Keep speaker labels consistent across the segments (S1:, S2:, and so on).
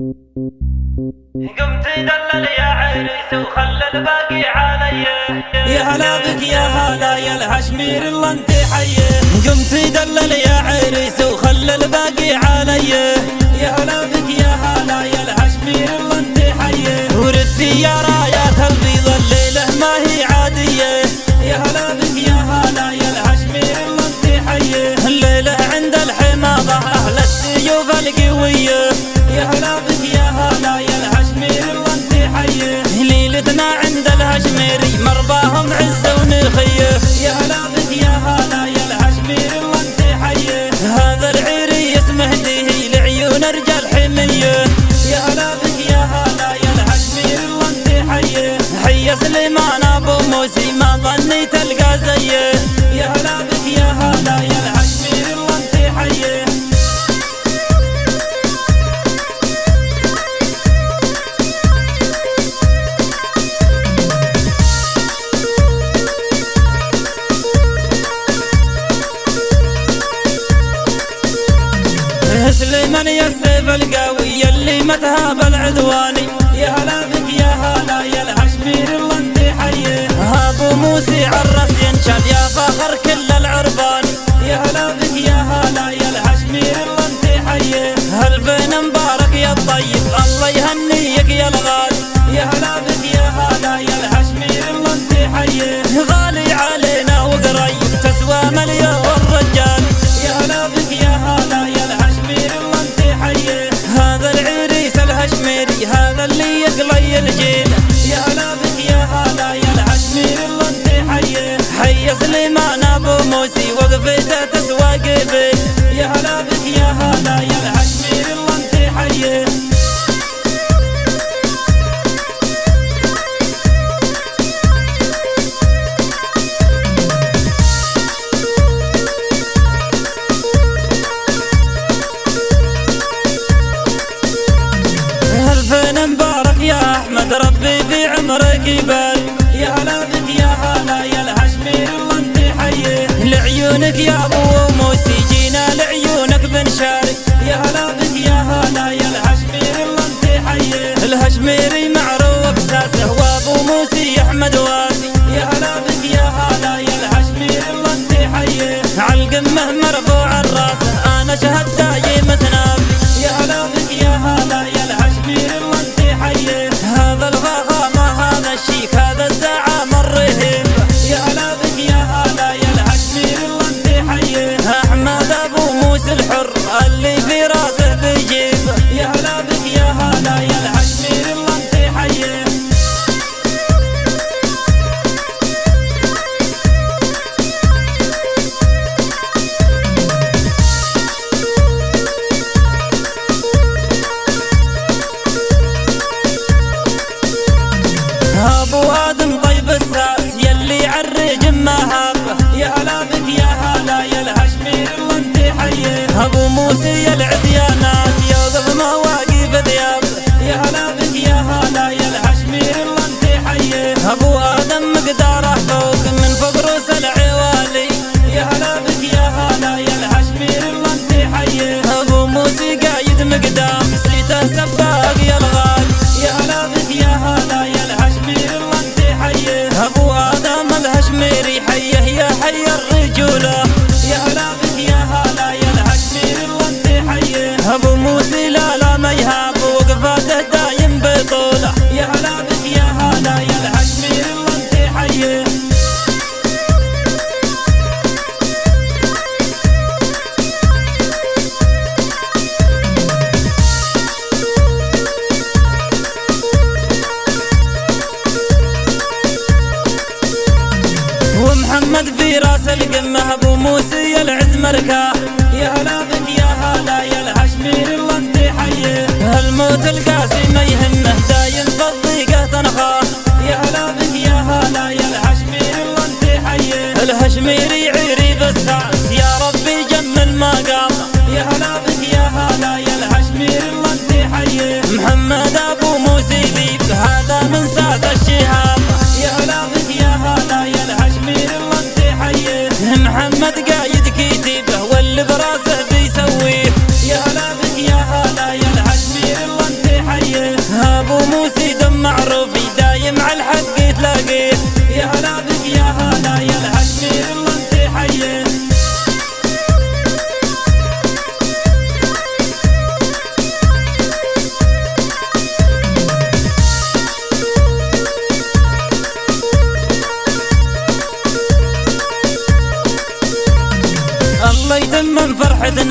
S1: قمت دلل يا عريس وخلى الباقي علي. يا هلا بك يا هلا يا الهشمير الله انت حيه. قمت دلل يا عريس وخلى الباقي علي. يا هلا بك يا هلا يا الهشمير الله انت حيه. ورثي يا رايات البيض الليله ما هي عاديه. يا هلا بك يا هلا يا الهشمير الله انت حيه. الليله عند الحماضه اهل السيوف القويه. يا هلا بك يا هلا يا الهشمير الله انت حيه. ليلتنا عند الهشميري مرضاهم عزه ونخيه. يا هلا بك يا هلا يا الهشمير الله انت حيه. هذا العيري اسمه ديهي لعيون رجال حميه. يا هلا بك يا هلا يا الهشمير الله انت حيه. حي سليمان ابو موسي ما ظني تلقى زيه. يا هلا بك يا هلا يا الهشمير الله انت حيه. سليمان يا السيف القوي اللي ما تهاب العدواني. يا هلا بك يا هلا يا الهشمير الله انت حيه. ابو موسي عرس ينشد يا فخر كل العرباني. يا هلا بك يا هلا يا الهشمير الله انت حيه. هالبين مبارك يا الطيب الله يهنيك يا الغالي. يا هلا بك يا هلا يا الهشمير الله انت حيه. غالي علينا وقريب تسوى مليون رجال. يا هلا بك يا هلا يا الهشمير الله انت حيه. هذا العريس الهشميري هذا اللي يقلي الجيل. يا هلا بك يا هلا يا الهشمير الله انت حيه. حي سليمان ابو موسي وقفته تسوى قبيل. يا هلا بك يا هلا يا الهشمير الله انت حيه. مبارك يا احمد ربي في عمرك يبارك. يا هلا بك يا هلا يا الهشمير الله انت حيه. لعيونك يا ابو موسي جينا لعيونك بنشارك. يا هلا بك يا هلا يا الهشمير الله انت حيه. الهشميري معروف ساسه وابو موسي احمد واسي. يا هلا بك يا هلا يا الهشمير الله انت حيه. عالقمه مرفوع الراسه انا شهد دايم سنابي. يا هلا بك يا هلا يا الهشمير الله انت حيه. هذا الفخامه هذا الشيك هذا الزعامه الرهيب. يا هلا بك يا هلا يا الهشمير الله انت حيه. احمد ابو موسى الحر اللي في راسه بيجيب. يا هلا بك يا هلا يا الهشمير الله انت حيه. ابو ادم طيب الساس يلي عرج مهابه. يا هلا بك يا هلا يا الهشمير الله انت حيه. ابو موسى العز يا ناس يوقف مواقف ذيابه. يا هلا بك يا هلا يا الهشمير الله انت حيه. ابو ادم مقداره فوق من فوق روس العوالي. يا هلا بك يا هلا يا الهشمير الله انت حيه. ابو موسى قايد مقدام سيته سباق يا الغالي. يا هلا بك يا هلا يا الهشمير الله انت حيه. ابو ادم الهشميري حيه يا حي الرجوله. يا هلا بك يا هلا يا الهشمير الله انت حيه. ابو موسى لا ما يهاب وقفاته دايم بطوله. يا هلا بك يا هلا يا الهشمير الله انت حيه. ومحمد في راس القمه ابو موسى العز مركاه. يا هلا بك يا هلا يا الهشمير الله انت حيه. الموت القاسي ما يهمه دايم في الضيقه تنخاه. يا هلا بك يا هلا يا الهشمير الله انت حيه. الهشميري عيري بالساس يا ربي جمل مقامه. يا هلا بك يا هلا يا الهشمير الله انت حيه. محمد ابو موسى ذيب هذا من ساس الشهامه. يا هلا بك يا هلا يا الهشمير الله انت حيه. محمد قايد كتيبه واللي براسه بيسويه. يا هلا بك يا هلا يا الهشمير الله انت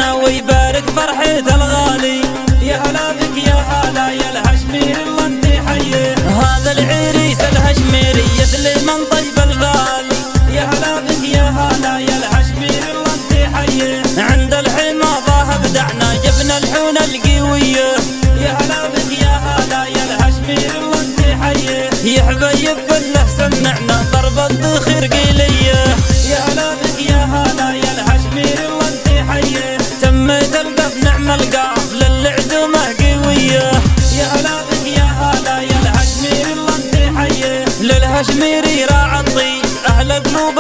S1: معنا ويبارك فرحة الغالي. يا هلا بك يا هلا يا الهشمير الله انت حيه، هذا العريس الهشميري يدلي من طيب البال. يا هلا بك يا هلا يا الهشمير الله انت حيه، عند الحماضة ابدعنا جبنا الحون القوية. يا هلا بك يا هلا يا الهشمير الله انت حيه، يا حبيب بالله سمعنا ضرب الذخير قيلية. يا هلا بك يا هلا يا الهشمير الله انت حيه، تميت القف نعم القاف للعزومة قوية. يا هلا بك يا هلا يا الهشمير الله انت حيه، للهشميري راعى الطيب اهل قلوب